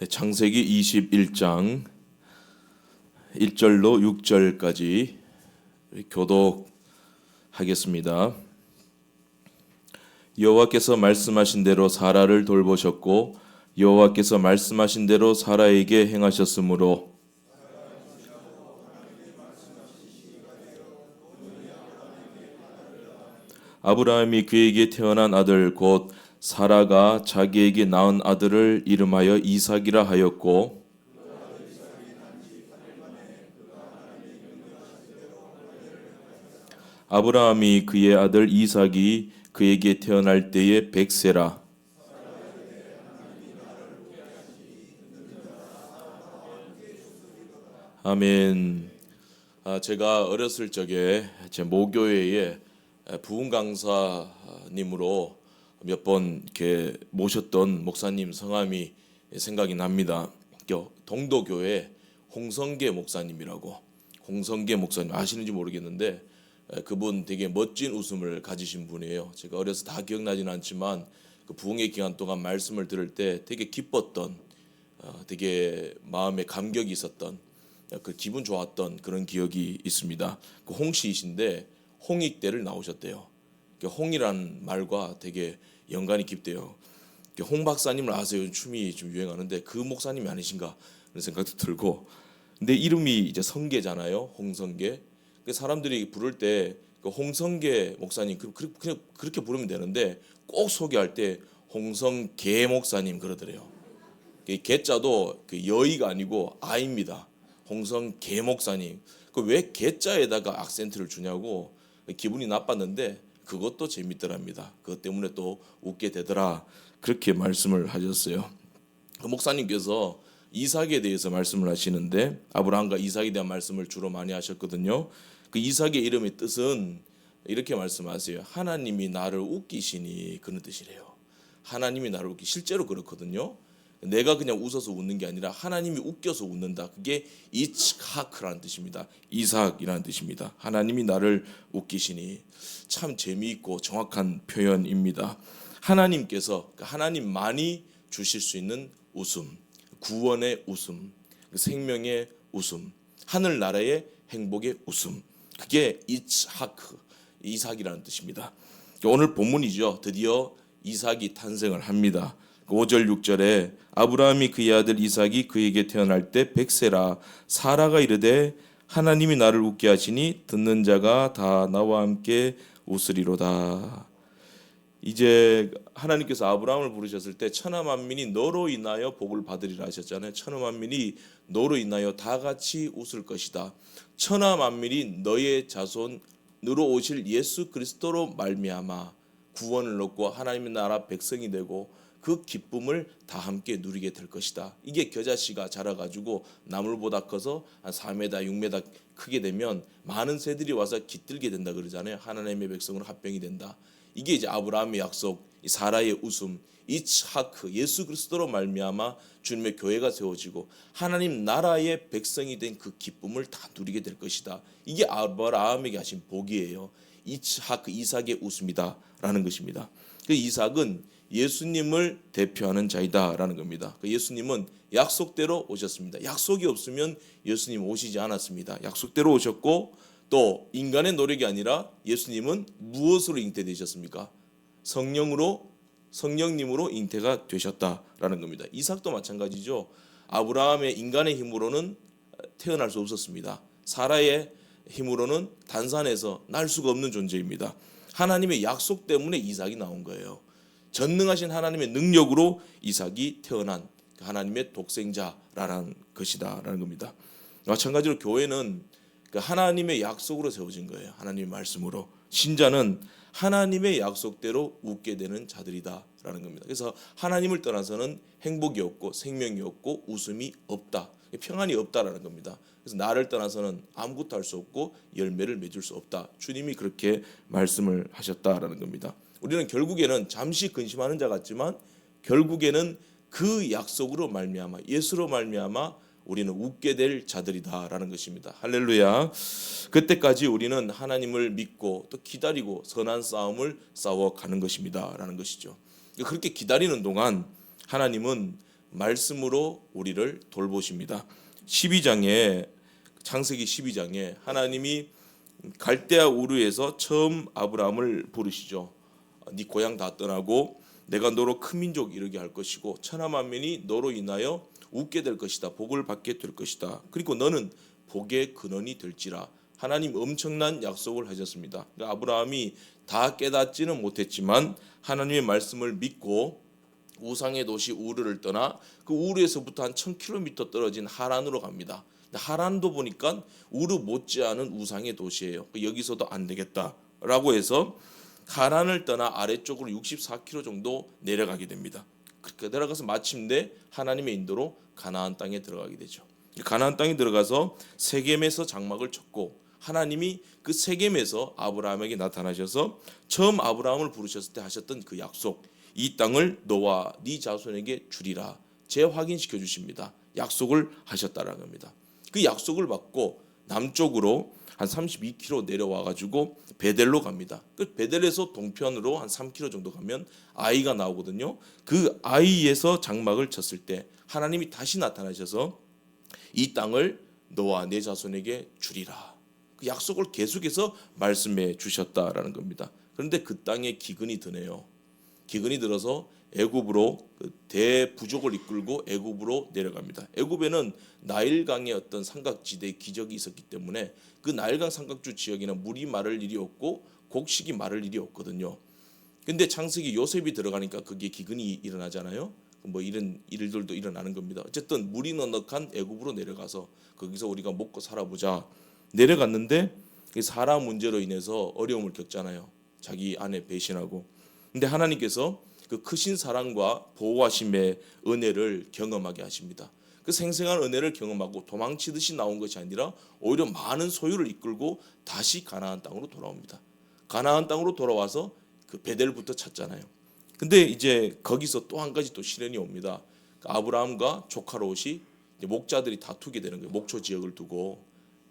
창세기 21장 1절로 6절까지 교독하겠습니다. 여호와께서 말씀하신 대로 사라를 돌보셨고 여호와께서 말씀하신 대로 사라에게 행하셨으므로 아브라함이 그에게 태어난 아들 곧 사라가 자기에게 낳은 아들을 이름하여 이삭이라 하였고 아브라함이 그의 아들 이삭이 그에게 태어날 때에 100세라. 아멘. 제가 어렸을 적에 제 모교회에 부흥 강사님으로 몇 번 이렇게 모셨던 목사님 성함이 생각이 납니다. 동도교회 홍성계 목사님이라고. 홍성계 목사님 아시는지 모르겠는데 그분 되게 멋진 웃음을 가지신 분이에요. 제가 어려서 다 기억나지는 않지만 그 부흥의 기간 동안 말씀을 들을 때 되게 기뻤던, 되게 마음에 감격이 있었던, 그 기분 좋았던 그런 기억이 있습니다. 그 홍씨이신데 홍익대를 나오셨대요. 홍이란 말과 되게 연관이 깊대요. 홍 박사님을 아세요? 춤이 좀 유행하는데 그 목사님이 아니신가 그런 생각도 들고. 근데 이름이 이제 성계잖아요. 홍성계. 사람들이 부를 때 홍성계 목사님 그냥 그렇게 부르면 되는데 꼭 소개할 때 홍성계 목사님 그러더래요. 계자도 그 여의가 아니고 아입니다. 홍성계 목사님. 왜 계자에다가 악센트를 주냐고 기분이 나빴는데 그것도 재밌더랍니다. 그것 때문에 또 웃게 되더라. 그렇게 말씀을 하셨어요. 그 목사님께서 이삭에 대해서 말씀을 하시는데 아브라함과 이삭에 대한 말씀을 주로 많이 하셨거든요. 그 이삭의 이름의 뜻은 이렇게 말씀하세요. 하나님이 나를 웃기시니 그런 뜻이래요. 하나님이 나를 웃기. 실제로 그렇거든요. 내가 그냥 웃어서 웃는 게 아니라 하나님이 웃겨서 웃는다. 그게 이츠하크라는 뜻입니다. 이삭이라는 뜻입니다. 하나님이 나를 웃기시니. 참 재미있고 정확한 표현입니다. 하나님께서, 하나님만이 주실 수 있는 웃음, 구원의 웃음, 생명의 웃음, 하늘나라의 행복의 웃음, 그게 이츠하크, 이삭이라는 뜻입니다. 오늘 본문이죠. 드디어 이삭이 탄생을 합니다. 5절 6절에 아브라함이 그의 아들 이삭이 그에게 태어날 때 100세라. 사라가 이르되 하나님이 나를 웃게 하시니 듣는 자가 다 나와 함께 웃으리로다. 이제 하나님께서 아브라함을 부르셨을 때 천하 만민이 너로 인하여 복을 받으리라 하셨잖아요. 천하 만민이 너로 인하여 다 같이 웃을 것이다. 천하 만민이 너의 자손으로 오실 예수 그리스도로 말미암아 구원을 얻고 하나님의 나라 백성이 되고 그 기쁨을 다 함께 누리게 될 것이다. 이게 겨자씨가 자라가지고 나물보다 커서 한 4m, 6m 크게 되면 많은 새들이 와서 깃들게 된다 그러잖아요. 하나님의 백성으로 합병이 된다. 이게 이제 아브라함의 약속, 사라의 웃음, 이츠하크, 예수 그리스도로 말미암아 주님의 교회가 세워지고 하나님 나라의 백성이 된 그 기쁨을 다 누리게 될 것이다. 이게 아브라함에게 하신 복이에요. 이츠하크, 이삭의 웃음이다라는 것입니다. 그 이삭은 예수님을 대표하는 자이다라는 겁니다. 예수님은 약속대로 오셨습니다. 약속이 없으면 예수님 오시지 않았습니다. 약속대로 오셨고 또 인간의 노력이 아니라 예수님은 무엇으로 잉태되셨습니까? 성령님으로 잉태가 되셨다라는 겁니다. 이삭도 마찬가지죠. 아브라함의 인간의 힘으로는 태어날 수 없었습니다. 사라의 힘으로는 단산에서 날 수가 없는 존재입니다. 하나님의 약속 때문에 이삭이 나온 거예요. 전능하신 하나님의 능력으로 이삭이 태어난 하나님의 독생자라는 것이다라는 겁니다. 마찬가지로 교회는 하나님의 약속으로 세워진 거예요. 하나님의 말씀으로. 신자는 하나님의 약속대로 웃게 되는 자들이다라는 겁니다. 그래서 하나님을 떠나서는 행복이 없고 생명이 없고 웃음이 없다. 평안이 없다라는 겁니다. 그래서 나를 떠나서는 아무것도 할 수 없고 열매를 맺을 수 없다. 주님이 그렇게 말씀을 하셨다라는 겁니다. 우리는 결국에는 잠시 근심하는 자 같지만 결국에는 그 약속으로 말미암아 예수로 말미암아 우리는 웃게 될 자들이다라는 것입니다. 할렐루야. 그때까지 우리는 하나님을 믿고 또 기다리고 선한 싸움을 싸워가는 것입니다라는 것이죠. 그렇게 기다리는 동안 하나님은 말씀으로 우리를 돌보십니다. 12장에 창세기 12장에 하나님이 갈대아 우르에서 처음 아브라함을 부르시죠. 네 고향 다 떠나고 내가 너로 큰 민족 이루게 할 것이고 천하 만민이 너로 인하여 웃게 될 것이다. 복을 받게 될 것이다. 그리고 너는 복의 근원이 될지라. 하나님 엄청난 약속을 하셨습니다. 그러니까 아브라함이 다 깨닫지는 못했지만 하나님의 말씀을 믿고 우상의 도시 우르를 떠나 그 우르에서부터 한 1000km 떨어진 하란으로 갑니다. 하란도 보니까 우르 못지않은 우상의 도시예요. 여기서도 안 되겠다라고 해서 하란을 떠나 아래쪽으로 64km 정도 내려가게 됩니다. 그렇게 내려가서 마침내 하나님의 인도로 가나안 땅에 들어가게 되죠. 가나안 땅에 들어가서 세겜에서 장막을 쳤고 하나님이 그 세겜에서 아브라함에게 나타나셔서 처음 아브라함을 부르셨을 때 하셨던 그 약속, 이 땅을 너와 네 자손에게 주리라 재확인시켜 주십니다. 약속을 하셨다라는 겁니다. 그 약속을 받고 남쪽으로 한 32km 내려와 가지고 베델로 갑니다. 그 베델에서 동편으로 한 3km 정도 가면 아이가 나오거든요. 그 아이에서 장막을 쳤을 때 하나님이 다시 나타나셔서 이 땅을 너와 내 자손에게 주리라. 그 약속을 계속해서 말씀해 주셨다라는 겁니다. 그런데 그 땅에 기근이 드네요. 기근이 들어서 애굽으로 대부족을 이끌고 애굽으로 내려갑니다. 애굽에는 나일강의 어떤 삼각지대의 기적이 있었기 때문에 그 나일강 삼각주 지역에는 물이 마를 일이 없고 곡식이 마를 일이 없거든요. 근데 창세기 요셉이 들어가니까 거기에 기근이 일어나잖아요. 뭐 이런 일들도 일어나는 겁니다. 어쨌든 물이 넉넉한 애굽으로 내려가서 거기서 우리가 먹고 살아보자 내려갔는데 사라 문제로 인해서 어려움을 겪잖아요. 자기 아내 배신하고. 근데 하나님께서 그 크신 사랑과 보호하심의 은혜를 경험하게 하십니다. 그 생생한 은혜를 경험하고 도망치듯이 나온 것이 아니라 오히려 많은 소유를 이끌고 다시 가나안 땅으로 돌아옵니다. 가나안 땅으로 돌아와서 그 베델부터 찾잖아요. 근데 이제 거기서 또 한 가지 또 시련이 옵니다. 아브라함과 조카 롯이 목자들이 다투게 되는 거예요. 목초 지역을 두고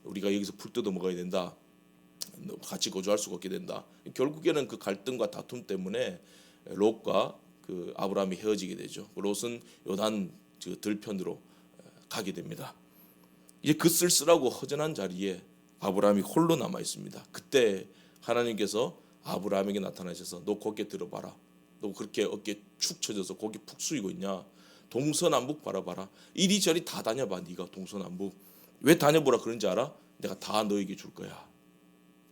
우리가 여기서 풀 뜯어 먹어야 된다. 같이 거주할 수가 없게 된다. 결국에는 그 갈등과 다툼 때문에 롯과 그 아브라함이 헤어지게 되죠. 롯은 요단 들편으로 가게 됩니다. 이제 그 쓸쓸하고 허전한 자리에 아브라함이 홀로 남아 있습니다. 그때 하나님께서 아브라함에게 나타나셔서 너 고개 들어봐라. 너 그렇게 어깨 축 처져서 고개 푹 숙이고 있냐? 동서남북 바라봐라. 이리저리 다 다녀봐. 네가 동서남북. 왜 다녀보라 그런지 알아? 내가 다 너에게 줄 거야.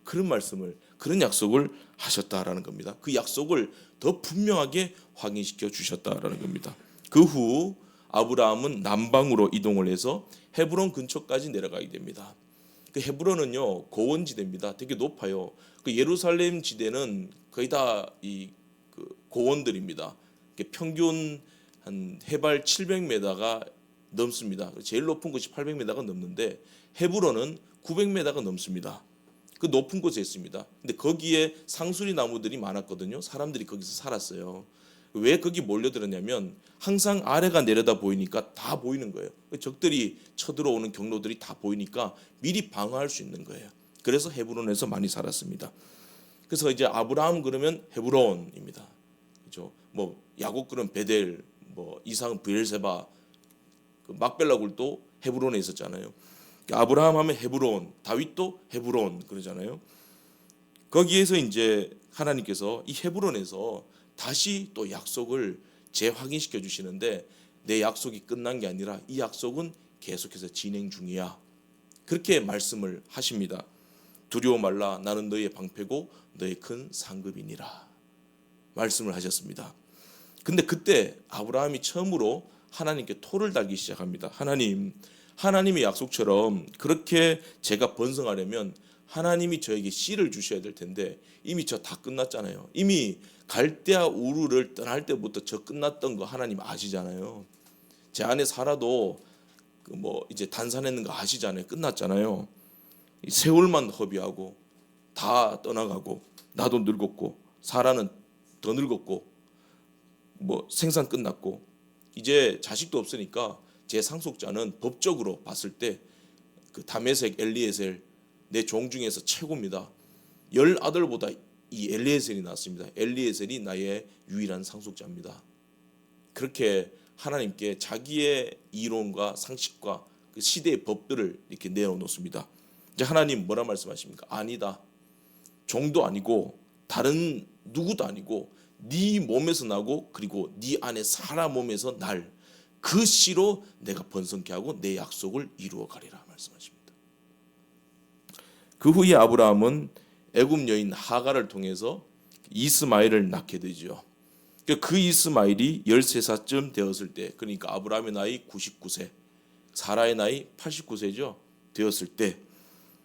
그런 말씀을, 그런 약속을 하셨다라는 겁니다. 그 약속을 더 분명하게 확인시켜 주셨다라는 겁니다. 그 후 아브라함은 남방으로 이동을 해서 헤브론 근처까지 내려가게 됩니다. 그 헤브론은요 고원지대입니다. 되게 높아요. 그 예루살렘 지대는 거의 다 이 고원들입니다. 평균 한 해발 700m가 넘습니다. 제일 높은 곳이 800m가 넘는데 헤브론은 900m가 넘습니다. 그 높은 곳에 있습니다. 근데 거기에 상수리 나무들이 많았거든요. 사람들이 거기서 살았어요. 왜 거기 몰려들었냐면 항상 아래가 내려다 보이니까 다 보이는 거예요. 적들이 쳐들어오는 경로들이 다 보이니까 미리 방어할 수 있는 거예요. 그래서 헤브론에서 많이 살았습니다. 그래서 이제 아브라함 그러면 헤브론입니다. 그렇죠? 뭐 야곱 그러면 베델, 뭐 이삭은 브엘세바, 그 막벨라 굴도 헤브론에 있었잖아요. 아브라함 하면 헤브론, 다윗도 헤브론 그러잖아요. 거기에서 이제 하나님께서 이 헤브론에서 다시 또 약속을 재확인시켜 주시는데 내 약속이 끝난 게 아니라 이 약속은 계속해서 진행 중이야. 그렇게 말씀을 하십니다. 두려워 말라. 나는 너의 방패고 너의 큰 상급이니라. 말씀을 하셨습니다. 근데 그때 아브라함이 처음으로 하나님께 토를 달기 시작합니다. 하나님의 약속처럼 그렇게 제가 번성하려면 하나님이 저에게 씨를 주셔야 될 텐데 이미 저 다 끝났잖아요. 이미 갈대아 우르를 떠날 때부터 저 끝났던 거 하나님 아시잖아요. 제 안에 사라도 그 뭐 이제 단산했는 거 아시잖아요. 끝났잖아요. 세월만 허비하고 다 떠나가고 나도 늙었고 사라는 더 늙었고 뭐 생산 끝났고 이제 자식도 없으니까 제 상속자는 법적으로 봤을 때 그 다메섹 엘리에셀 내 종 중에서 최고입니다. 10아들보다 이 엘리에셀이 낫습니다. 엘리에셀이 나의 유일한 상속자입니다. 그렇게 하나님께 자기의 이론과 상식과 그 시대의 법들을 이렇게 내어놓습니다. 이제 하나님 뭐라 말씀하십니까? 아니다. 종도 아니고 다른 누구도 아니고 네 몸에서 나고 그리고 네 안에 사람 몸에서 날 그 씨로 내가 번성케 하고 내 약속을 이루어 가리라 말씀하십니다. 그 후에 아브라함은 애굽 여인 하갈을 통해서 이스마엘을 낳게 되죠. 그 이스마엘이 13살쯤 되었을 때, 그러니까 아브라함의 나이 99세, 사라의 나이 89세죠. 되었을 때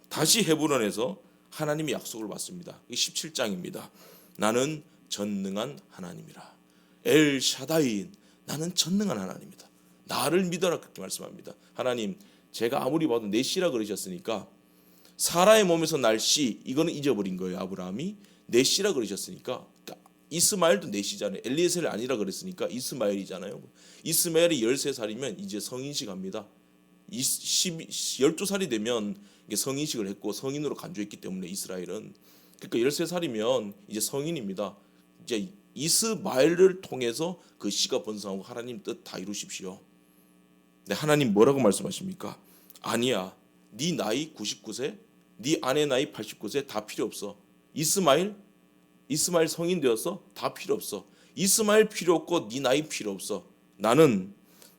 다시 헤브론에서 하나님의 약속을 받습니다. 17장입니다. 나는 전능한 하나님이라. 엘 샤다이, 나는 전능한 하나님이다. 나를 믿어라 그렇게 말씀합니다. 하나님, 제가 아무리 봐도 내 씨라 그러셨으니까 사라의 몸에서 날 씨, 이거는 잊어버린 거예요. 아브라함이 내 씨라 그러셨으니까, 이스마엘도 내 씨잖아요. 엘리에셀이 아니라 그랬으니까 이스마엘이잖아요. 이스마엘이 13살이면 이제 성인식 합니다. 12살이 되면 성인식을 했고 성인으로 간주했기 때문에 이스라엘은, 그러니까 13살이면 이제 성인입니다. 이제 이스마엘을 통해서 그 씨가 번성하고 하나님 뜻 다 이루십시오. 근데 하나님 뭐라고 말씀하십니까? 아니야, 네 나이 99세, 네 아내 나이 89세 다 필요 없어. 이스마엘 성인 되었어? 다 필요 없어. 이스마엘 필요 없고 네 나이 필요 없어. 나는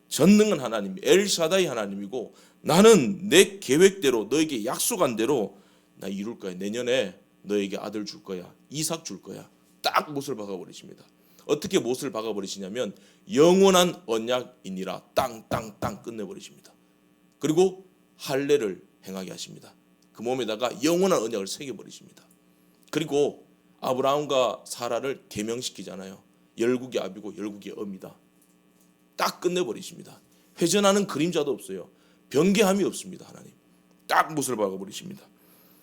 전능한 하나님, 엘샤다이 하나님이고 나는 내 계획대로 너에게 약속한 대로 나 이룰 거야. 내년에 너에게 아들 줄 거야. 이삭 줄 거야. 딱 못을 박아버리십니다. 어떻게 못을 박아버리시냐면 영원한 언약이니라 땅 끝내버리십니다. 그리고 할례를 행하게 하십니다. 그 몸에다가 영원한 언약을 새겨버리십니다. 그리고 아브라함과 사라를 계명시키잖아요. 열국의 아비고 열국의 어미다. 딱 끝내버리십니다. 회전하는 그림자도 없어요. 변개함이 없습니다. 하나님 딱 못을 박아버리십니다.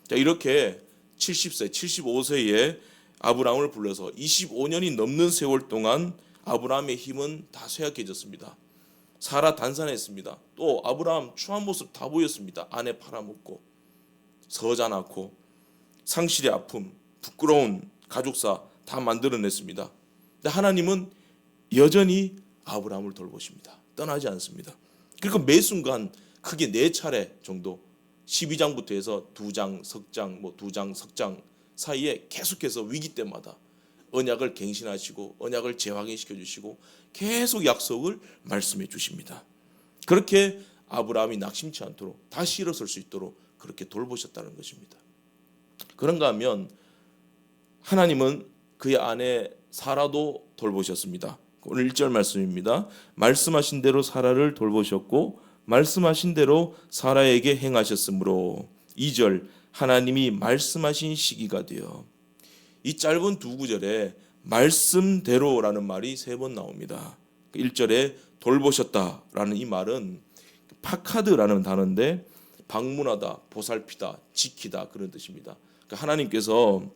자, 이렇게 70세 75세에 아브라함을 불러서 25년이 넘는 세월 동안 아브라함의 힘은 다 쇠약해졌습니다. 사라 단산했습니다. 또 아브라함 추한 모습 다 보였습니다. 아내 팔아먹고 서자 낳고 상실의 아픔, 부끄러운 가족사 다 만들어냈습니다. 근데 하나님은 여전히 아브라함을 돌보십니다. 떠나지 않습니다. 그리고 매 순간 크게 4차례 정도 12장부터 해서 2장, 석장, 2장, 석장 사이에 계속해서 위기 때마다 언약을 갱신하시고 언약을 재확인시켜 주시고 계속 약속을 말씀해 주십니다. 그렇게 아브라함이 낙심치 않도록 다시 일어설 수 있도록 그렇게 돌보셨다는 것입니다. 그런가 하면 하나님은 그의 아내 사라도 돌보셨습니다. 오늘 1절 말씀입니다. 말씀하신 대로 사라를 돌보셨고 말씀하신 대로 사라에게 행하셨으므로 2절 하나님이 말씀하신 시기가 되어. 이 짧은 2구절에 말씀대로라는 말이 3번 나옵니다. 1절에 돌보셨다라는 이 말은 파카드라는 단어인데 방문하다, 보살피다, 지키다 그런 뜻입니다. 그러니까 하나님께서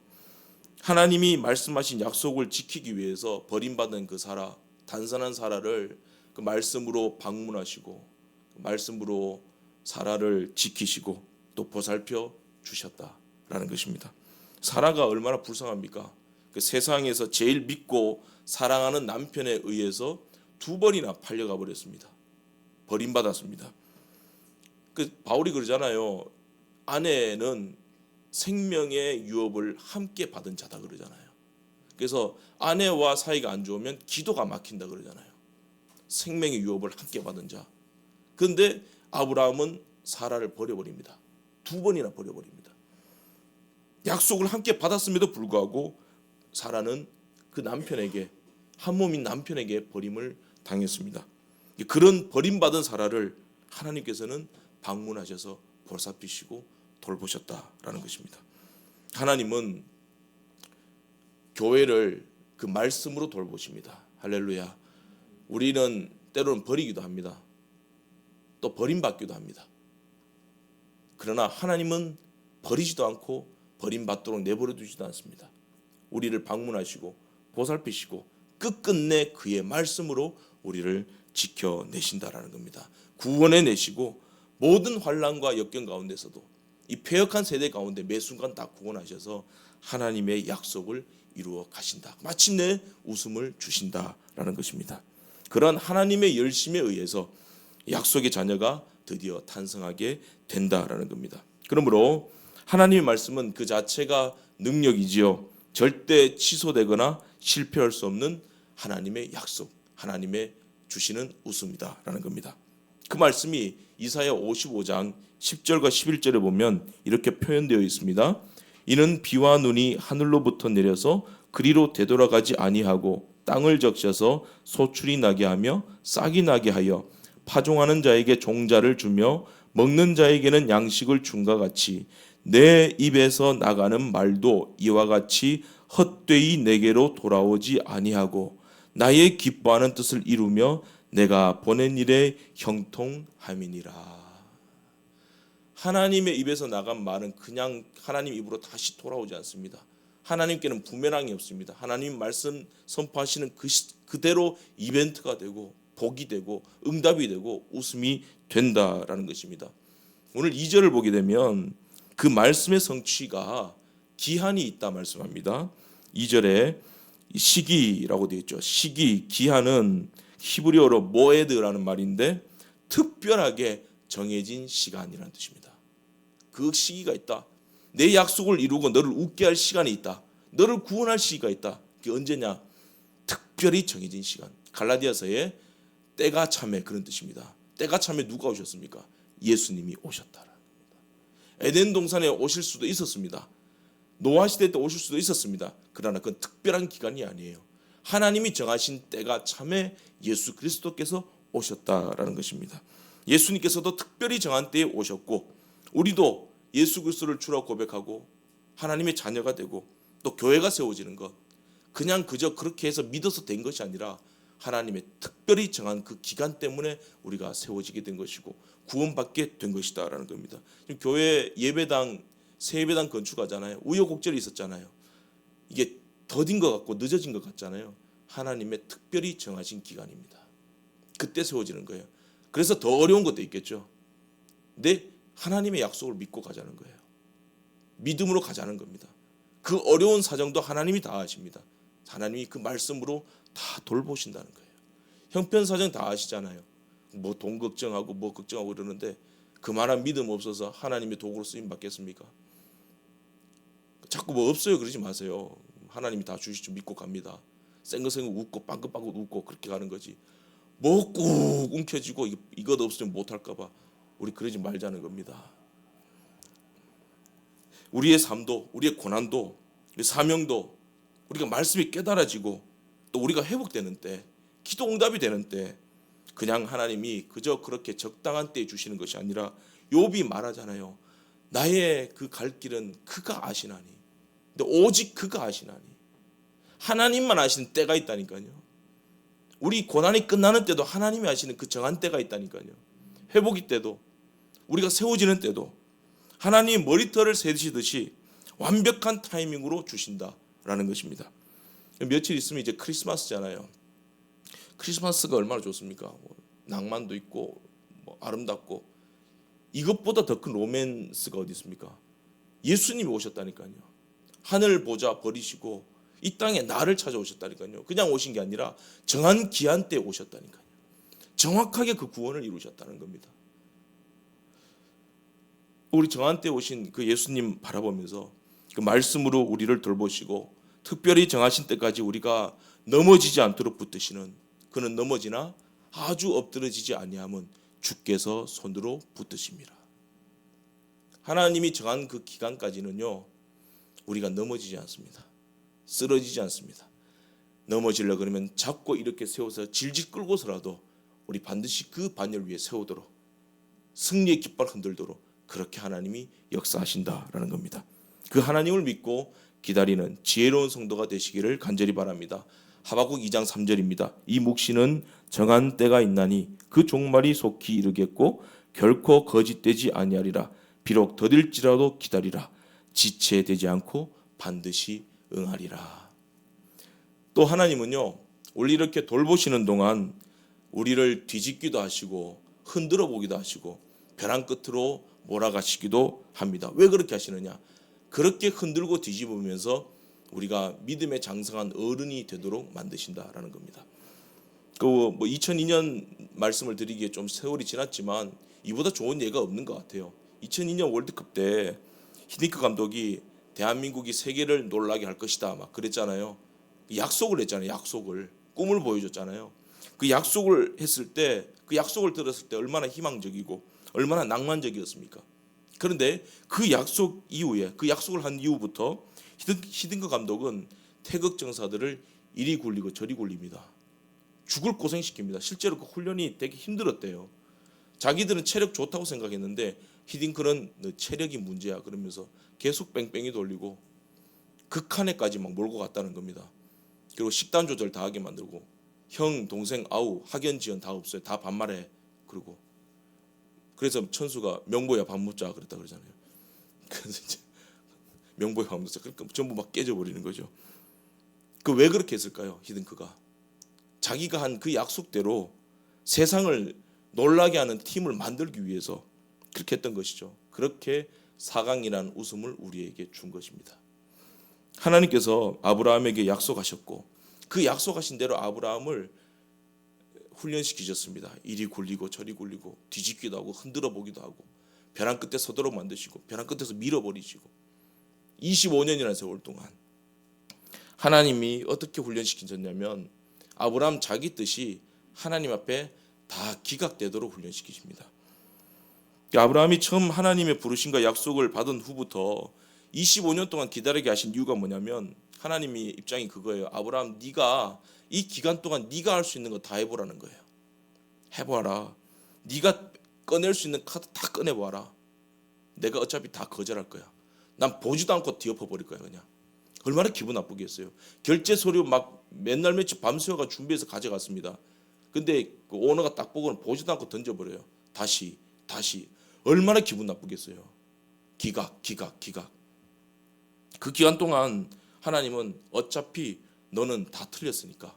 하나님이 말씀하신 약속을 지키기 위해서 버림받은 그 사라, 단선한 사라를 그 말씀으로 방문하시고 그 말씀으로 사라를 지키시고 또 보살펴 주셨다라는 것입니다. 사라가 얼마나 불쌍합니까? 그 세상에서 제일 믿고 사랑하는 남편에 의해서 2번이나 팔려가 버렸습니다. 버림받았습니다. 그 바울이 그러잖아요. 아내는 생명의 유업을 함께 받은 자다 그러잖아요. 그래서 아내와 사이가 안 좋으면 기도가 막힌다 그러잖아요. 생명의 유업을 함께 받은 자. 그런데 아브라함은 사라를 버려버립니다. 2번이나 버려버립니다. 약속을 함께 받았음에도 불구하고 사라는 그 남편에게, 한 몸인 남편에게 버림을 당했습니다. 그런 버림받은 사라를 하나님께서는 방문하셔서 보살피시고 돌보셨다라는 것입니다. 하나님은 교회를 그 말씀으로 돌보십니다. 할렐루야. 우리는 때로는 버리기도 합니다. 또 버림받기도 합니다. 그러나 하나님은 버리지도 않고 버림받도록 내버려 두지도 않습니다. 우리를 방문하시고 보살피시고 끝끝내 그의 말씀으로 우리를 지켜내신다라는 겁니다. 구원해 내시고 모든 환난과 역경 가운데서도 이 패역한 세대 가운데 매 순간 다 구원하셔서 하나님의 약속을 이루어 가신다. 마침내 웃음을 주신다라는 것입니다. 그런 하나님의 열심에 의해서 약속의 자녀가 드디어 탄생하게 된다라는 겁니다. 그러므로 하나님의 말씀은 그 자체가 능력이지요. 절대 취소되거나 실패할 수 없는 하나님의 약속, 하나님의 주시는 웃음이다라는 겁니다. 그 말씀이 이사야 55장 10절과 11절에 보면 이렇게 표현되어 있습니다. 이는 비와 눈이 하늘로부터 내려서 그리로 되돌아가지 아니하고 땅을 적셔서 소출이 나게 하며 싹이 나게 하여 파종하는 자에게 종자를 주며 먹는 자에게는 양식을 준과 같이 내 입에서 나가는 말도 이와 같이 헛되이 내게로 돌아오지 아니하고 나의 기뻐하는 뜻을 이루며 내가 보낸 일에 형통함이니라. 하나님의 입에서 나간 말은 그냥 하나님 입으로 다시 돌아오지 않습니다. 하나님께는 부메랑이 없습니다. 하나님 말씀 선포하시는 그대로 이벤트가 되고 복이 되고 응답이 되고 웃음이 된다라는 것입니다. 오늘 2절을 보게 되면 그 말씀의 성취가 기한이 있다 말씀합니다. 2절에 시기라고 되어 있죠. 시기, 기한은 히브리어로 모에드라는 말인데 특별하게 정해진 시간이라는 뜻입니다. 그 시기가 있다. 내 약속을 이루고 너를 웃게 할 시간이 있다. 너를 구원할 시기가 있다. 그게 언제냐? 특별히 정해진 시간. 갈라디아서에 때가 참에 그런 뜻입니다. 때가 참에 누가 오셨습니까? 예수님이 오셨다. 에덴 동산에 오실 수도 있었습니다. 노아 시대 때 오실 수도 있었습니다. 그러나 그건 특별한 기간이 아니에요. 하나님이 정하신 때가 참에 예수 그리스도께서 오셨다라는 것입니다. 예수님께서도 특별히 정한 때에 오셨고 우리도 예수 그리스도를 주라고 고백하고 하나님의 자녀가 되고 또 교회가 세워지는 것 그냥 그저 그렇게 해서 믿어서 된 것이 아니라 하나님의 특별히 정한 그 기간 때문에 우리가 세워지게 된 것이고 구원받게 된 것이다라는 겁니다. 지금 교회 예배당 새 예배당 건축하잖아요. 우여곡절이 있었잖아요. 이게 더딘 것 같고 늦어진 것 같잖아요. 하나님의 특별히 정하신 기간입니다. 그때 세워지는 거예요. 그래서 더 어려운 것도 있겠죠. 근데 하나님의 약속을 믿고 가자는 거예요. 믿음으로 가자는 겁니다. 그 어려운 사정도 하나님이 다 아십니다. 하나님이 그 말씀으로 다 돌보신다는 거예요. 형편사정 다 아시잖아요. 뭐 돈 걱정하고 뭐 걱정하고 그러는데 그만한 믿음 없어서 하나님의 도구로 쓰임 받겠습니까? 자꾸 뭐 없어요 그러지 마세요. 하나님이 다 주실 줄 믿고 갑니다. 생긋생긋 웃고 빵긋빵긋 웃고 그렇게 가는 거지. 뭐 꾹 움켜쥐고 이것 없으면 못할까 봐 우리 그러지 말자는 겁니다. 우리의 삶도 우리의 고난도 우리 사명도 우리가 말씀이 깨달아지고 또 우리가 회복되는 때 기도 응답이 되는 때 그냥 하나님이 그저 그렇게 적당한 때에 주시는 것이 아니라 욥이 말하잖아요. 나의 그 갈 길은 그가 아시나니. 근데 오직 그가 아시나니. 하나님만 아시는 때가 있다니까요. 우리 고난이 끝나는 때도 하나님이 아시는 그 정한 때가 있다니까요. 회복이 때도 우리가 세워지는 때도 하나님 머리털을 세시듯이 완벽한 타이밍으로 주신다라는 것입니다. 며칠 있으면 이제 크리스마스잖아요. 크리스마스가 얼마나 좋습니까? 뭐 낭만도 있고 뭐 아름답고 이것보다 더 큰 로맨스가 어디 있습니까? 예수님이 오셨다니까요. 하늘 보좌 버리시고 이 땅에 나를 찾아오셨다니까요. 그냥 오신 게 아니라 정한 기한 때 오셨다니까요. 정확하게 그 구원을 이루셨다는 겁니다. 우리 정한 때 오신 그 예수님 바라보면서 그 말씀으로 우리를 돌보시고 특별히 정하신 때까지 우리가 넘어지지 않도록 붙드시는 그는 넘어지나 아주 엎드러지지 아니함은 주께서 손으로 붙드십니다. 하나님이 정한 그 기간까지는요 우리가 넘어지지 않습니다. 쓰러지지 않습니다. 넘어지려 그러면 잡고 이렇게 세워서 질질 끌고서라도 우리 반드시 그 반열 위에 세우도록 승리의 깃발 흔들도록 그렇게 하나님이 역사하신다라는 겁니다. 그 하나님을 믿고 기다리는 지혜로운 성도가 되시기를 간절히 바랍니다. 하박국 2장 3절입니다. 이 묵시는 정한 때가 있나니 그 종말이 속히 이르겠고 결코 거짓되지 아니하리라. 비록 더딜지라도 기다리라. 지체되지 않고 반드시 응하리라. 또 하나님은요 우리 이렇게 돌보시는 동안 우리를 뒤집기도 하시고 흔들어 보기도 하시고 벼랑 끝으로 몰아가시기도 합니다. 왜 그렇게 하시느냐? 그렇게 흔들고 뒤집으면서 우리가 믿음의 장성한 어른이 되도록 만드신다라는 겁니다. 뭐 2002년 말씀을 드리기에 좀 세월이 지났지만 이보다 좋은 예가 없는 것 같아요. 2002년 월드컵 때 히딩크 감독이 대한민국이 세계를 놀라게 할 것이다 막 그랬잖아요. 약속을 했잖아요. 약속을, 꿈을 보여줬잖아요. 그 약속을 했을 때, 그 약속을 들었을 때 얼마나 희망적이고 얼마나 낭만적이었습니까? 그런데 그 약속 이후에, 그 약속을 한 이후부터 히딩크 감독은 태극 정사들을 이리 굴리고 저리 굴립니다. 죽을 고생시킵니다. 실제로 그 훈련이 되게 힘들었대요. 자기들은 체력 좋다고 생각했는데 히딩크는 너 체력이 문제야 그러면서 계속 뺑뺑이 돌리고 극한에까지 막 몰고 갔다는 겁니다. 그리고 식단 조절 다 하게 만들고 형, 동생, 아우, 학연, 지연 다 없어요. 다 반말해. 그래서 천수가 명보야 밥 먹자 그랬다 그러잖아요. 그래서 이제 명보야 밥 먹자. 그러니까 전부 막 깨져버리는 거죠. 그 왜 그렇게 했을까요? 히딩크가 자기가 한 그 약속대로 세상을 놀라게 하는 팀을 만들기 위해서 그렇게 했던 것이죠. 그렇게 4강이라는 웃음을 우리에게 준 것입니다. 하나님께서 아브라함에게 약속하셨고 그 약속하신 대로 아브라함을 훈련시키셨습니다. 이리 굴리고 저리 굴리고 뒤집기도 하고 흔들어 보기도 하고 벼랑 끝에 서도록 만드시고 벼랑 끝에서 밀어버리시고 25년이라는 세월 동안 하나님이 어떻게 훈련시키셨냐면 아브라함 자기 뜻이 하나님 앞에 다 기각되도록 훈련시키십니다. 아브라함이 처음 하나님의 부르심과 약속을 받은 후부터 25년 동안 기다리게 하신 이유가 뭐냐면 하나님이 입장이 그거예요. 아브라함 네가 이 기간 동안 네가 할 수 있는 거 다 해보라는 거예요. 해봐라. 네가 꺼낼 수 있는 카드 다 꺼내봐라. 내가 어차피 다 거절할 거야. 난 보지도 않고 뒤엎어버릴 거야 그냥. 얼마나 기분 나쁘겠어요. 결제 서류 막 맨날 며칠 밤새워가 준비해서 가져갔습니다. 근데 그 오너가 딱 보고는 보지도 않고 던져버려요. 다시 얼마나 기분 나쁘겠어요. 기각. 그 기간 동안 하나님은 어차피 너는 다 틀렸으니까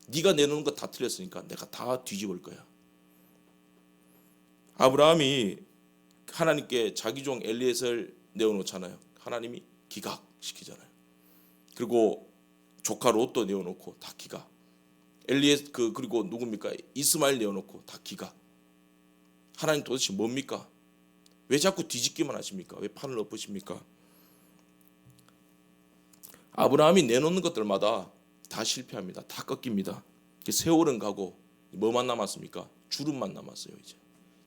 네가 내놓은 거 다 틀렸으니까 내가 다 뒤집을 거야. 아브라함이 하나님께 자기 종 엘리에셀 내어놓잖아요. 하나님이 기각시키잖아요. 그리고 조카 롯도 내어놓고 다 기각. 그리고 누굽니까? 이스마엘 내어놓고 다 기각. 하나님 도대체 뭡니까? 왜 자꾸 뒤집기만 하십니까? 왜 판을 엎으십니까? 아브라함이 내놓는 것들마다 다 실패합니다. 다 꺾입니다. 세월은 가고 뭐만 남았습니까? 주름만 남았어요. 이제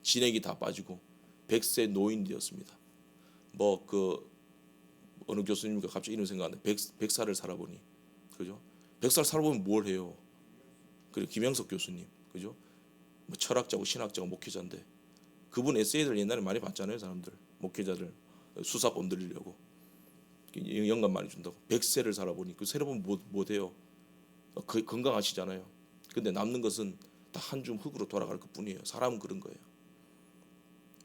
진액이 다 빠지고 100세 노인 되었습니다. 어느 교수님과 갑자기 이런 생각 안 나. 100살을 살아보니, 그죠? 100살 살아보면 뭘 해요? 그리고 김영석 교수님, 그죠? 뭐 철학자고 신학자고 목회자인데 그분 에세이들 옛날에 많이 봤잖아요. 사람들 목회자들 수사권 들리려고 영감 많이 준다고. 100세를 살아보니 그 살아보면 뭐 돼요? 건강하시잖아요. 근데 남는 것은 다 한 줌 흙으로 돌아갈 것뿐이에요. 사람은 그런 거예요.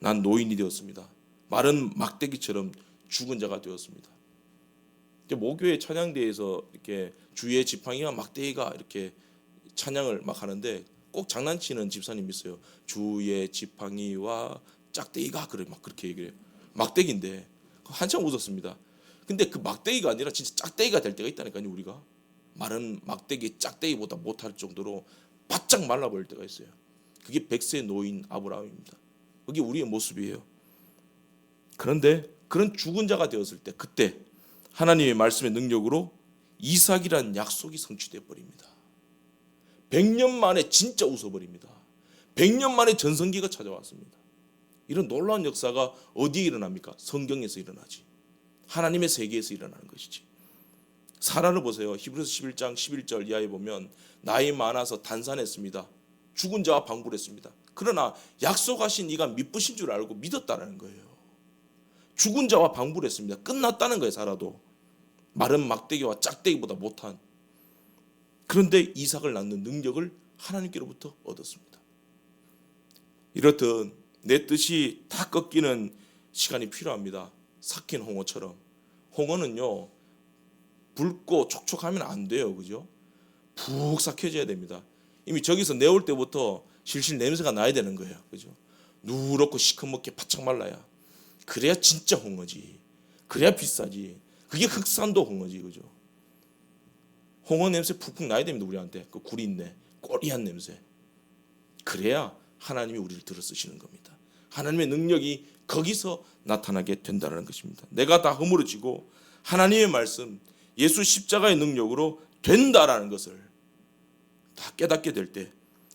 난 노인이 되었습니다. 마른 막대기처럼 죽은 자가 되었습니다. 모교회 찬양대에서 이렇게 주의 지팡이와 막대기가 이렇게 찬양을 막 하는데 꼭 장난치는 집사님 있어요. 주의 지팡이와 짝대기가 그래 막 그렇게 얘기를 해요. 막대기인데 한참 웃었습니다. 근데 그 막대기가 아니라 진짜 짝대기가 될 때가 있다니까요. 우리가 마른 막대기 짝대기보다 못할 정도로 바짝 말라버릴 때가 있어요. 그게 100세 노인 아브라함입니다. 그게 우리의 모습이에요. 그런데 그런 죽은 자가 되었을 때 그때 하나님의 말씀의 능력으로 이삭이라는 약속이 성취되어 버립니다. 100년 만에 진짜 웃어버립니다. 100년 만에 전성기가 찾아왔습니다. 이런 놀라운 역사가 어디에 일어납니까? 성경에서 일어나지. 하나님의 세계에서 일어나는 것이지. 사라를 보세요. 히브리서 11장 11절 이하에 보면 나이 많아서 단산했습니다. 죽은 자와 방불했습니다. 그러나 약속하신 이가 미쁘신 줄 알고 믿었다는 거예요. 죽은 자와 방불했습니다. 끝났다는 거예요. 살아도 마른 막대기와 짝대기보다 못한. 그런데 이삭을 낳는 능력을 하나님께로부터 얻었습니다. 이렇듯 내 뜻이 다 꺾이는 시간이 필요합니다. 삭힌 홍어처럼. 홍어는요 붉고 촉촉하면 안 돼요. 그죠? 푹 삭혀져야 됩니다. 이미 저기서 내올 때부터 실실 냄새가 나야 되는 거예요. 그죠? 누렇고 시커멓게 바짝 말라야. 그래야 진짜 홍어지. 그래야 비싸지. 그게 흑산도 홍어지. 그죠? 홍어 냄새 푹푹 나야 됩니다. 우리한테. 그 구린내. 꼬리한 냄새. 그래야 하나님이 우리를 들어 쓰시는 겁니다. 하나님의 능력이 거기서 나타나게 된다는 것입니다. 내가 다 허물어지고 하나님의 말씀, 예수 십자가의 능력으로 된다라는 것을 다 깨닫게 될 때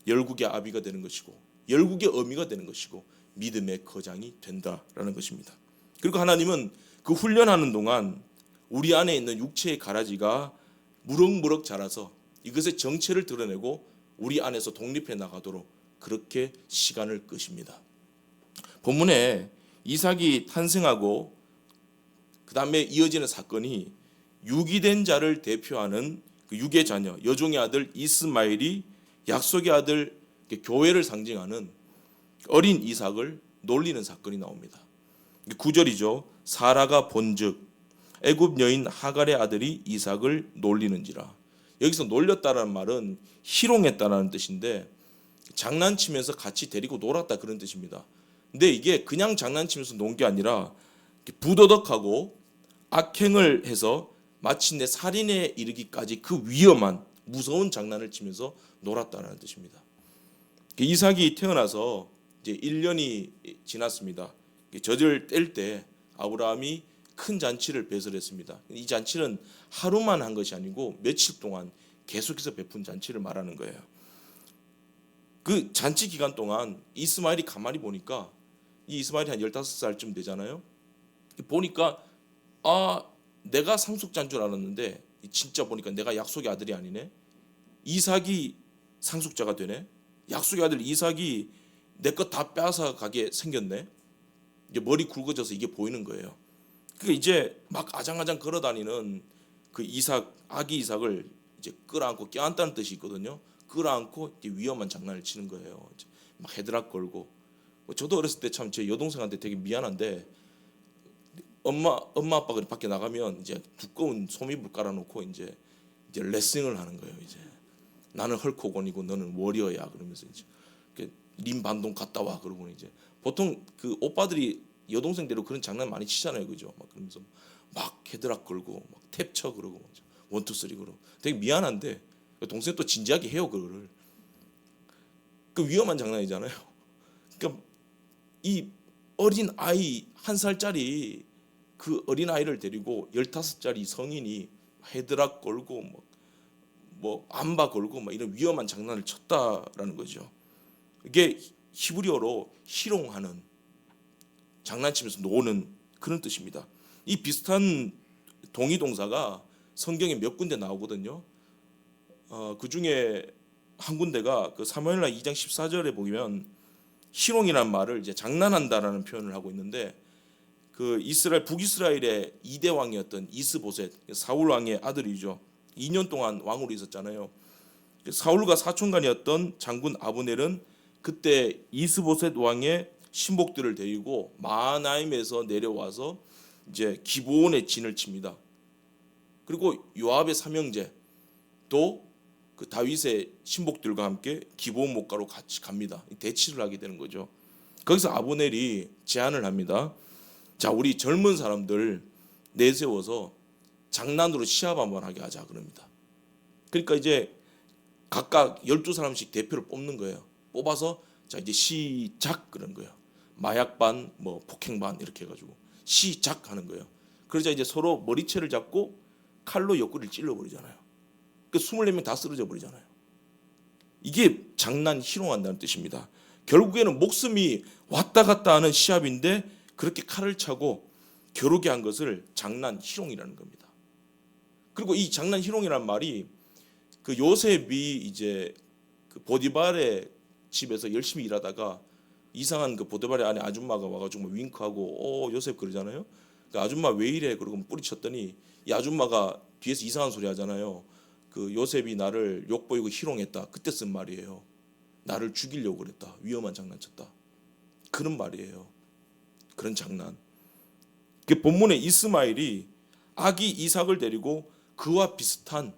열국의 아비가 되는 것이고 열국의 어미가 되는 것이고 믿음의 거장이 된다라는 것입니다. 그리고 하나님은 그 훈련하는 동안 우리 안에 있는 육체의 가라지가 무럭무럭 자라서 이것의 정체를 드러내고 우리 안에서 독립해 나가도록 그렇게 시간을 끄십니다. 본문에 이삭이 탄생하고 그 다음에 이어지는 사건이 유기된 자를 대표하는 그 육의 자녀 여종의 아들 이스마엘이 약속의 아들 교회를 상징하는 어린 이삭을 놀리는 사건이 나옵니다. 9절이죠. 사라가 본즉 애굽 여인 하갈의 아들이 이삭을 놀리는지라. 여기서 놀렸다라는 말은 희롱했다라는 뜻인데 장난치면서 같이 데리고 놀았다 그런 뜻입니다. 근데 이게 그냥 장난치면서 논 게 아니라 부도덕하고 악행을 해서 마침내 살인에 이르기까지 그 위험한 무서운 장난을 치면서 놀았다는 뜻입니다. 이삭이 태어나서 이제 1년이 지났습니다. 젖을 뗄 때 아브라함이 큰 잔치를 배설했습니다. 이 잔치는 하루만 한 것이 아니고 며칠 동안 계속해서 베푼 잔치를 말하는 거예요. 그 잔치 기간 동안 이스마엘이 가만히 보니까 이 이스마엘이 한 15살쯤 되잖아요. 보니까 내가 상속자인 줄 알았는데 진짜 보니까 내가 약속의 아들이 아니네. 이삭이 상속자가 되네. 약속의 아들 이삭이 내 것 다 빼앗아 가게 생겼네. 이제 머리 굵어져서 이게 보이는 거예요. 그러니까 이제 막 아장아장 걸어다니는 그 이삭, 아기 이삭을 이제 끌어안고 껴안다는 뜻이 있거든요. 끌어안고 이제 위험한 장난을 치는 거예요. 막 헤드락 걸고. 저도 어렸을 때 참 제 여동생한테 되게 미안한데 엄마 아빠가 밖에 나가면 이제 두꺼운 소미불 깔아놓고 이제 레슨을 하는 거예요. 이제 나는 헐크호건이고 너는 워리어야 그러면서 이제 림 반동 갔다 와 그러고 이제 보통 그 오빠들이 여동생대로 그런 장난 많이 치잖아요, 그죠? 막 그러면서 막 헤드락 걸고 막 탭 쳐 그러고 원투 쓰리 그러고 되게 미안한데 동생 또 진지하게 해요 그거를. 그 위험한 장난이잖아요. 그러니까 이 어린 아이 1살짜리 그 어린 아이를 데리고 15살짜리 성인이 헤드락 걸고 뭐 암바 걸고 막 이런 위험한 장난을 쳤다라는 거죠. 이게 히브리어로 희롱하는, 장난치면서 노는 그런 뜻입니다. 이 비슷한 동의 동사가 성경에 몇 군데 나오거든요. 그 중에 한 군데가 그 사무엘하 2장 14절에 보면 희롱이라는 말을 이제 장난한다라는 표현을 하고 있는데 그 이스라엘 북이스라엘의 2대 왕이었던 이스보셋 사울 왕의 아들이죠. 2년 동안 왕으로 있었잖아요. 사울과 사촌간이었던 장군 아브넬은 그때 이스보셋 왕의 신복들을 데리고 마하나임에서 내려와서 이제 기브온에 진을 칩니다. 그리고 요압의 삼형제 또 그 다윗의 신복들과 함께 기브온 목가로 같이 갑니다. 대치를 하게 되는 거죠. 거기서 아브넬이 제안을 합니다. 자, 우리 젊은 사람들 내세워서 장난으로 시합 한번 하게 하자 그럽니다. 그러니까 이제 각각 12사람씩 대표를 뽑는 거예요. 뽑아서 자 이제 시작 그런 거예요. 마약반 뭐 폭행반 이렇게 해가지고 시작하는 거예요. 그러자 이제 서로 머리채를 잡고 칼로 옆구리를 찔러버리잖아요. 그 24명 다 쓰러져 버리잖아요. 이게 장난 희롱한다는 뜻입니다. 결국에는 목숨이 왔다 갔다 하는 시합인데 그렇게 칼을 차고 겨루게 한 것을 장난 희롱이라는 겁니다. 그리고 이 장난 희롱이라는 말이 그 요셉이 이제 그 보디발의 집에서 열심히 일하다가 이상한 그 보디발의 안에 아줌마가 와가지고 윙크하고 요셉 그러잖아요. 그 아줌마 왜 이래 그러고 뿌리쳤더니 이 아줌마가 뒤에서 이상한 소리 하잖아요. 그 요셉이 나를 욕보이고 희롱했다. 그때 쓴 말이에요. 나를 죽이려고 그랬다. 위험한 장난쳤다. 그런 말이에요. 그런 장난. 그 본문에 이스마엘이 아기 이삭을 데리고 그와 비슷한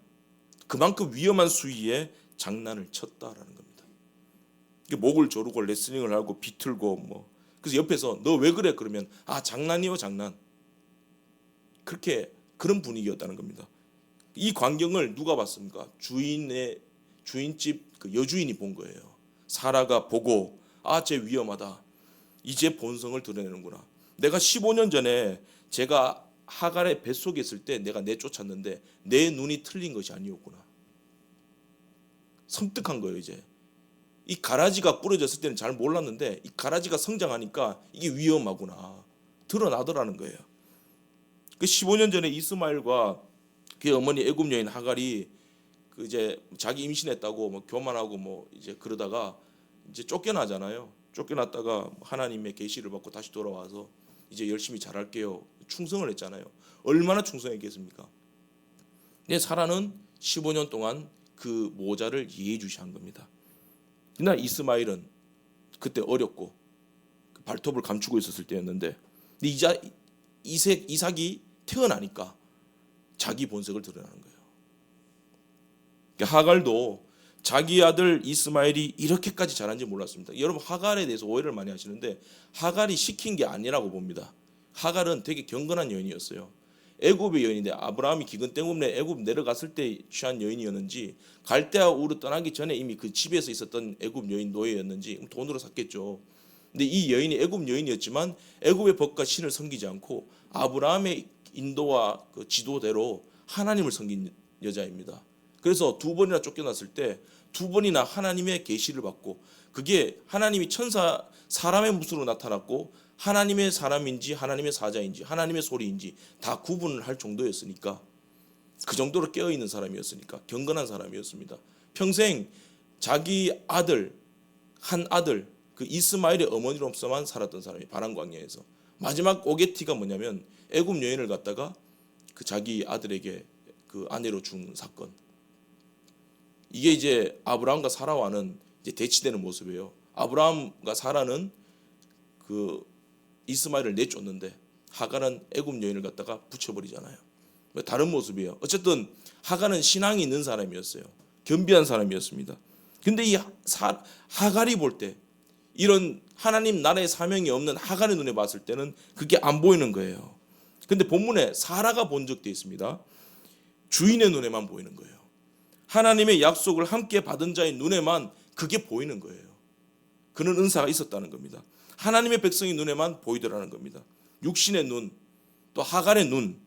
그만큼 위험한 수위의 장난을 쳤다라는 겁니다. 목을 조르고 레슬링을 하고 비틀고 뭐 그래서 옆에서 너 왜 그래 그러면 장난이요 장난. 그렇게 그런 분위기였다는 겁니다. 이 광경을 누가 봤습니까? 주인집 그 여주인이 본 거예요. 사라가 보고 쟤 위험하다. 이제 본성을 드러내는구나. 내가 15년 전에 제가 하갈의 뱃속에 있을 때 내가 내쫓았는데 내 눈이 틀린 것이 아니었구나. 섬뜩한 거예요. 이제 이 가라지가 부러졌을 때는 잘 몰랐는데 이 가라지가 성장하니까 이게 위험하구나 드러나더라는 거예요. 그 15년 전에 이스마엘과 그의 어머니 애굽 여인 하갈이 그 이제 자기 임신했다고 뭐 교만하고 뭐 이제 그러다가 이제 쫓겨나잖아요. 쫓겨났다가 하나님의 계시를 받고 다시 돌아와서 이제 열심히 잘할게요. 충성을 했잖아요. 얼마나 충성했겠습니까? 근데 사라는 15년 동안 그 모자를 예의주시한 겁니다. 그러나 이스마엘은 그때 어렸고 발톱을 감추고 있었을 때였는데 이삭이 태어나니까 자기 본색을 드러나는 거예요. 하갈도 자기 아들 이스마엘이 이렇게까지 잘한지 몰랐습니다. 여러분 하갈에 대해서 오해를 많이 하시는데 하갈이 시킨 게 아니라고 봅니다. 하갈은 되게 경건한 여인이었어요. 애굽의 여인인데 아브라함이 기근 때문에 애굽 내려갔을 때 취한 여인이었는지 갈대아 우르 떠나기 전에 이미 그 집에서 있었던 애굽 여인 노예였는지 돈으로 샀겠죠. 근데 이 여인이 애굽 여인이었지만 애굽의 법과 신을 섬기지 않고 아브라함의 인도와 그 지도대로 하나님을 섬긴 여자입니다. 그래서 두 번이나 쫓겨났을 때 두 번이나 하나님의 계시를 받고 그게 하나님이 천사 사람의 모습으로 나타났고 하나님의 사람인지 하나님의 사자인지 하나님의 소리인지 다 구분을 할 정도였으니까 그 정도로 깨어있는 사람이었으니까 경건한 사람이었습니다. 평생 자기 아들 한 아들 그 이스마엘의 어머니로서만 살았던 사람이 바람 광야에서 마지막 오게티가 뭐냐면 애굽 여인을 갖다가 그 자기 아들에게 그 아내로 준 사건. 이게 이제 아브라함과 사라와는 이제 대치되는 모습이에요. 아브라함과 사라는 그 이스마엘을 내쫓는데 하갈은 애굽 여인을 갖다가 붙여버리잖아요. 다른 모습이에요. 어쨌든 하갈은 신앙이 있는 사람이었어요. 겸비한 사람이었습니다. 근데 이 하갈이 볼 때 이런 하나님 나라의 사명이 없는 하갈의 눈에 봤을 때는 그게 안 보이는 거예요. 근데 본문에 사라가 본 적도 있습니다. 주인의 눈에만 보이는 거예요. 하나님의 약속을 함께 받은 자의 눈에만 그게 보이는 거예요. 그런 은사가 있었다는 겁니다. 하나님의 백성의 눈에만 보이더라는 겁니다. 육신의 눈, 또 하갈의 눈,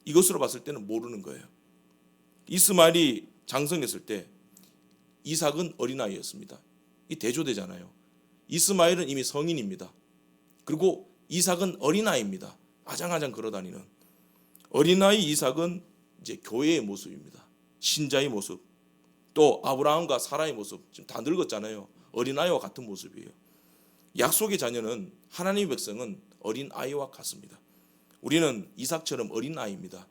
이것으로 봤을 때는 모르는 거예요. 이스마엘이 장성했을 때 이삭은 어린아이였습니다. 이 대조되잖아요. 이스마엘은 이미 성인입니다. 그리고 이삭은 어린아이입니다. 아장아장 걸어다니는 어린아이 이삭은 이제 교회의 모습입니다. 신자의 모습, 또 아브라함과 사라의 모습, 지금 다 늙었잖아요. 어린아이와 같은 모습이에요. 약속의 자녀는 하나님의 백성은 어린아이와 같습니다. 우리는 이삭처럼 어린아이입니다.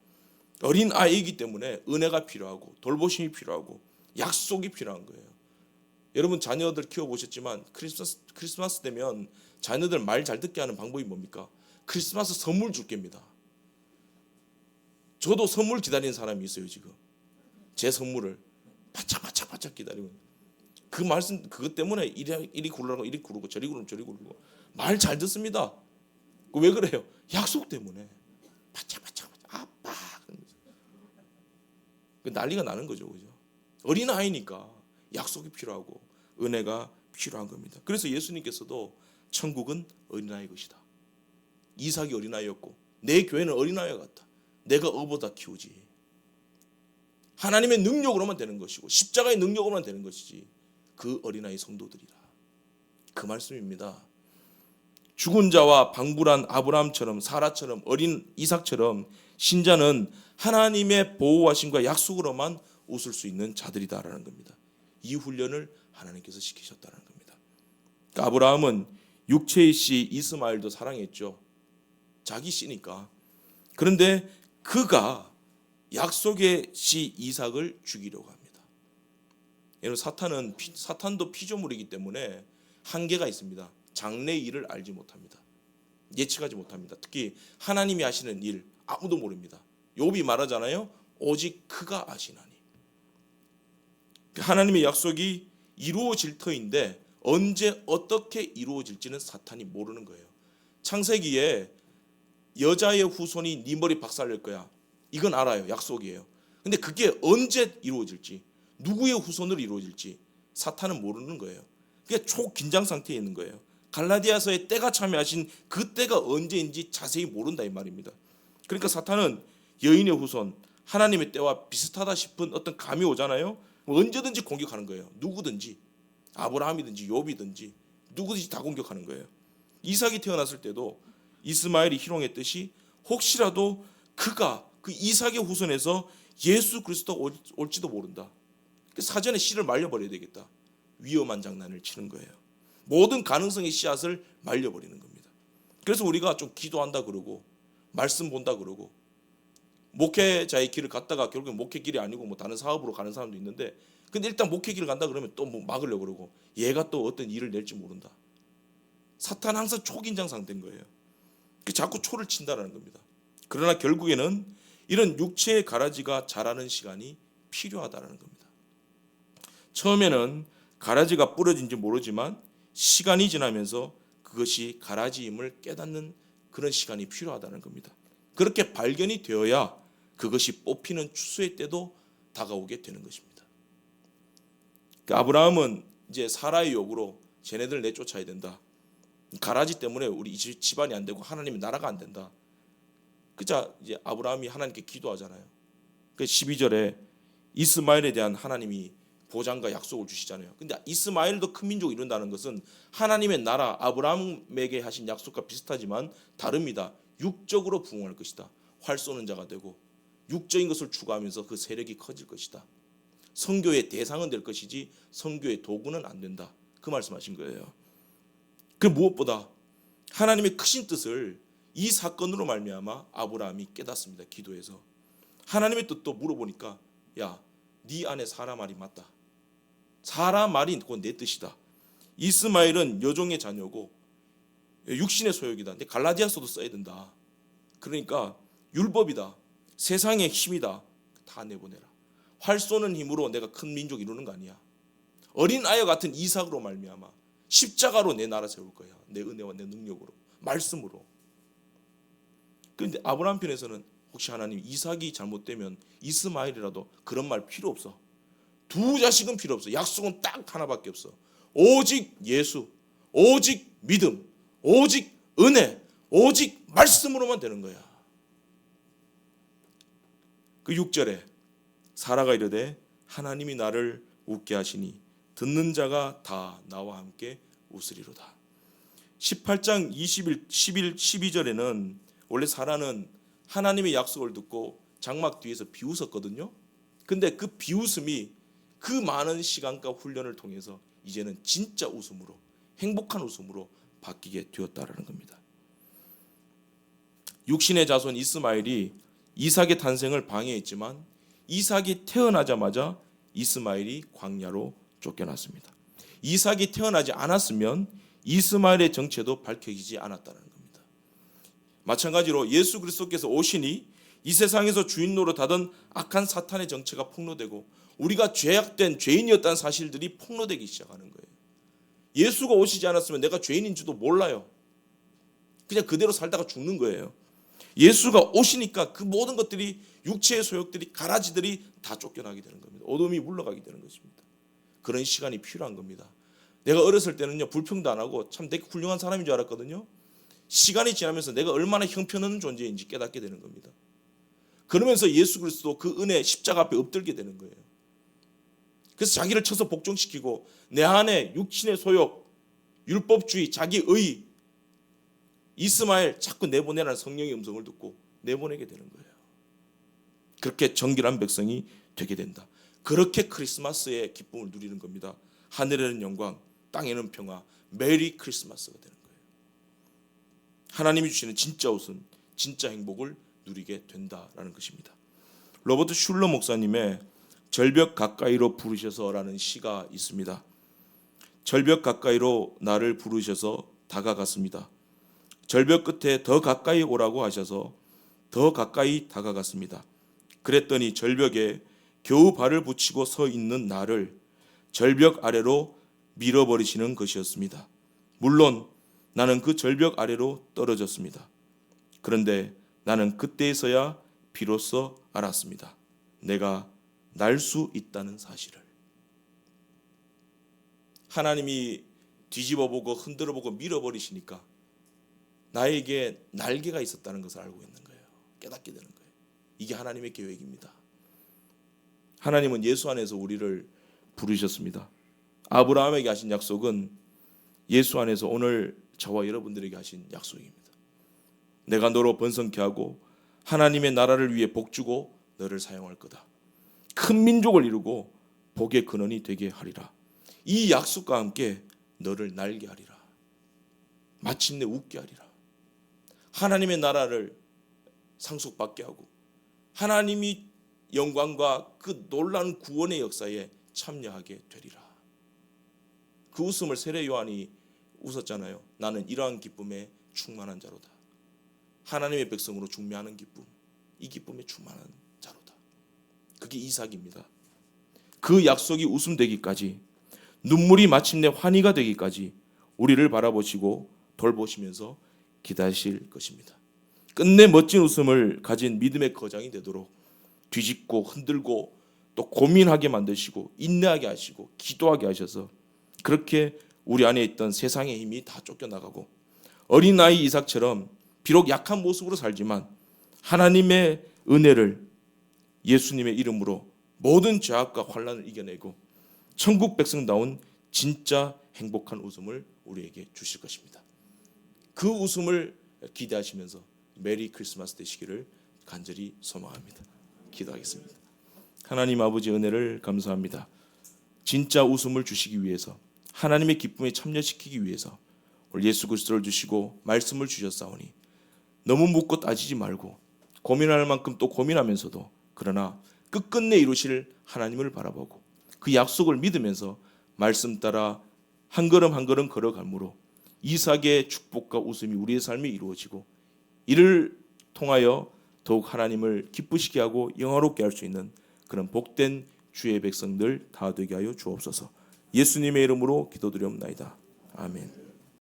어린아이이기 때문에 은혜가 필요하고 돌보심이 필요하고 약속이 필요한 거예요. 여러분 자녀들 키워보셨지만 크리스마스 되면 자녀들 말 잘 듣게 하는 방법이 뭡니까? 크리스마스 선물 줄게입니다. 저도 선물 기다리는 사람이 있어요. 지금 제 선물을 바짝바짝 기다리고 그 말씀 그것 때문에 이리 구르라고 이리 구르고 저리 구르고 저리 구르고 말 잘 듣습니다. 왜 그래요? 약속 때문에 바짝바짝 아빠 난리가 나는 거죠, 그죠? 어린 아이니까 약속이 필요하고 은혜가 필요한 겁니다. 그래서 예수님께서도 천국은 어린아이 것이다. 이삭이 어린아이였고 내 교회는 어린아이 같다. 내가 어보다 키우지. 하나님의 능력으로만 되는 것이고 십자가의 능력으로만 되는 것이지 그 어린아이 성도들이라. 그 말씀입니다. 죽은 자와 방불한 아브라함처럼 사라처럼 어린 이삭처럼 신자는 하나님의 보호하심과 약속으로만 웃을 수 있는 자들이다라는 겁니다. 이 훈련을 하나님께서 시키셨다는 겁니다. 그러니까 아브라함은 육체의 씨 이스마엘도 사랑했죠. 자기 씨니까. 그런데 그가 약속의 씨 이삭을 죽이려고 합니다. 여러분 사탄도 피조물이기 때문에 한계가 있습니다. 장래의 일을 알지 못합니다. 예측하지 못합니다. 특히 하나님이 하시는 일 아무도 모릅니다. 욥이 말하잖아요. 오직 그가 아시나니. 하나님의 약속이 이루어질 터인데 언제 어떻게 이루어질지는 사탄이 모르는 거예요. 창세기에 여자의 후손이 네 머리 박살낼 거야. 이건 알아요. 약속이에요. 근데 그게 언제 이루어질지 누구의 후손으로 이루어질지 사탄은 모르는 거예요. 그게 초긴장 상태에 있는 거예요. 갈라디아서에 때가 참여하신 그 때가 언제인지 자세히 모른다 이 말입니다. 그러니까 사탄은 여인의 후손, 하나님의 때와 비슷하다 싶은 어떤 감이 오잖아요. 언제든지 공격하는 거예요. 누구든지, 아브라함이든지 욥이든지 누구든지 다 공격하는 거예요. 이삭이 태어났을 때도 이스마엘이 희롱했듯이 혹시라도 그가 그 이삭의 후손에서 예수 그리스도가 올지도 모른다. 사전에 씨를 말려버려야 되겠다. 위험한 장난을 치는 거예요. 모든 가능성의 씨앗을 말려버리는 겁니다. 그래서 우리가 좀 기도한다 그러고 말씀 본다 그러고 목회자의 길을 갔다가 결국엔 목회 길이 아니고 뭐 다른 사업으로 가는 사람도 있는데, 근데 일단 목회 길을 간다 그러면 또 뭐 막으려고 그러고 얘가 또 어떤 일을 낼지 모른다. 사탄 항상 초긴장 상태인 거예요. 자꾸 초를 친다라는 겁니다. 그러나 결국에는 이런 육체의 가라지가 자라는 시간이 필요하다라는 겁니다. 처음에는 가라지가 부러진지 모르지만 시간이 지나면서 그것이 가라지임을 깨닫는 그런 시간이 필요하다는 겁니다. 그렇게 발견이 되어야 그것이 뽑히는 추수의 때도 다가오게 되는 것입니다. 아브라함은 이제 사라의 요구로 쟤네들 내쫓아야 된다. 가라지 때문에 우리 집안이 안 되고 하나님의 나라가 안 된다. 그자 이제 아브라함이 하나님께 기도하잖아요. 그 12절에 이스마엘에 대한 하나님이 보장과 약속을 주시잖아요. 근데 이스마엘도 큰 민족을 이룬다는 것은 하나님의 나라 아브라함에게 하신 약속과 비슷하지만 다릅니다. 육적으로 부흥할 것이다. 활 쏘는 자가 되고 육적인 것을 추구하면서 그 세력이 커질 것이다. 선교의 대상은 될 것이지 선교의 도구는 안 된다. 그 말씀하신 거예요. 그 무엇보다 하나님의 크신 뜻을 이 사건으로 말미암아 아브라함이 깨닫습니다. 기도해서 하나님의 뜻도 물어보니까 야, 네 안에 사라 말이 맞다. 사라 말이 그건 내 뜻이다. 이스마엘은 여종의 자녀고 육신의 소욕이다. 근데 갈라디아서도 써야 된다. 그러니까 율법이다. 세상의 힘이다. 다 내보내라. 활 쏘는 힘으로 내가 큰 민족 이루는 거 아니야. 어린 아이와 같은 이삭으로 말미암아 십자가로 내 나라 세울 거야. 내 은혜와 내 능력으로, 말씀으로. 그런데 아브라함 편에서는 혹시 하나님 이삭이 잘못되면 이스마엘이라도 그런 말 필요 없어. 두 자식은 필요 없어. 약속은 딱 하나밖에 없어. 오직 예수, 오직 믿음, 오직 은혜, 오직 말씀으로만 되는 거야. 그 6절에 사라가 이르되 하나님이 나를 웃게 하시니 듣는 자가 다 나와 함께 웃으리로다. 18장 11, 12절에는 원래 사라는 하나님의 약속을 듣고 장막 뒤에서 비웃었거든요. 근데 그 비웃음이 그 많은 시간과 훈련을 통해서 이제는 진짜 웃음으로, 행복한 웃음으로 바뀌게 되었다라는 겁니다. 육신의 자손 이스마엘이 이삭의 탄생을 방해했지만 이삭이 태어나자마자 이스마엘이 광야로 쫓겨났습니다. 이삭이 태어나지 않았으면 이스마엘의 정체도 밝혀지지 않았다는 겁니다. 마찬가지로 예수 그리스도께서 오시니 이 세상에서 주인 노릇하던 악한 사탄의 정체가 폭로되고 우리가 죄악된 죄인이었다는 사실들이 폭로되기 시작하는 거예요. 예수가 오시지 않았으면 내가 죄인인지도 몰라요. 그냥 그대로 살다가 죽는 거예요. 예수가 오시니까 그 모든 것들이 육체의 소욕들이 가라지들이 다 쫓겨나게 되는 겁니다. 어둠이 물러가게 되는 것입니다. 그런 시간이 필요한 겁니다. 내가 어렸을 때는요 불평도 안 하고 참 되게 훌륭한 사람인 줄 알았거든요. 시간이 지나면서 내가 얼마나 형편없는 존재인지 깨닫게 되는 겁니다. 그러면서 예수 그리스도 그 은혜 십자가 앞에 엎들게 되는 거예요. 그래서 자기를 쳐서 복종시키고 내 안에 육신의 소욕, 율법주의, 자기의 이스마엘 자꾸 내보내라는 성령의 음성을 듣고 내보내게 되는 거예요. 그렇게 정결한 백성이 되게 된다. 그렇게 크리스마스의 기쁨을 누리는 겁니다. 하늘에는 영광, 땅에는 평화, 메리 크리스마스가 되는 거예요. 하나님이 주시는 진짜 웃음, 진짜 행복을 누리게 된다라는 것입니다. 로버트 슐러 목사님의 절벽 가까이로 부르셔서라는 시가 있습니다. 절벽 가까이로 나를 부르셔서 다가갔습니다. 절벽 끝에 더 가까이 오라고 하셔서 더 가까이 다가갔습니다. 그랬더니 절벽에 겨우 발을 붙이고 서 있는 나를 절벽 아래로 밀어버리시는 것이었습니다. 물론 나는 그 절벽 아래로 떨어졌습니다. 그런데 나는 그때에서야 비로소 알았습니다. 내가 날 수 있다는 사실을. 하나님이 뒤집어보고 흔들어보고 밀어버리시니까 나에게 날개가 있었다는 것을 알고 있는 거예요. 깨닫게 되는 거예요. 이게 하나님의 계획입니다. 하나님은 예수 안에서 우리를 부르셨습니다. 아브라함에게 하신 약속은 예수 안에서 오늘 저와 여러분들에게 하신 약속입니다. 내가 너로 번성케 하고 하나님의 나라를 위해 복주고 너를 사용할 거다. 큰 민족을 이루고 복의 근원이 되게 하리라. 이 약속과 함께 너를 날게 하리라. 마침내 웃게 하리라. 하나님의 나라를 상속받게 하고 하나님이 영광과 그 놀라운 구원의 역사에 참여하게 되리라. 그 웃음을 세례 요한이 웃었잖아요. 나는 이러한 기쁨에 충만한 자로다. 하나님의 백성으로 중매하는 기쁨, 이 기쁨에 충만한 자로다. 그게 이삭입니다. 그 약속이 웃음 되기까지, 눈물이 마침내 환희가 되기까지 우리를 바라보시고 돌보시면서 기다리실 것입니다. 끝내 멋진 웃음을 가진 믿음의 거장이 되도록 뒤집고 흔들고 또 고민하게 만드시고 인내하게 하시고 기도하게 하셔서 그렇게 우리 안에 있던 세상의 힘이 다 쫓겨나가고 어린아이 이삭처럼 비록 약한 모습으로 살지만 하나님의 은혜를 예수님의 이름으로 모든 죄악과 환난을 이겨내고 천국 백성다운 진짜 행복한 웃음을 우리에게 주실 것입니다. 그 웃음을 기대하시면서 메리 크리스마스 되시기를 간절히 소망합니다. 기도하겠습니다. 하나님 아버지 은혜를 감사합니다. 진짜 웃음을 주시기 위해서 하나님의 기쁨에 참여시키기 위해서 오늘 예수 그리스도를 주시고 말씀을 주셨사오니 너무 묻고 따지지 말고 고민할 만큼 또 고민하면서도 그러나 끝끝내 이루실 하나님을 바라보고 그 약속을 믿으면서 말씀 따라 한 걸음 한 걸음 걸어가므로 이삭의 축복과 웃음이 우리의 삶에 이루어지고 이를 통하여 더욱 하나님을 기쁘시게 하고 영화롭게 할 수 있는 그런 복된 주의 백성들 다 되게 하여 주옵소서. 예수님의 이름으로 기도드리옵나이다. 아멘.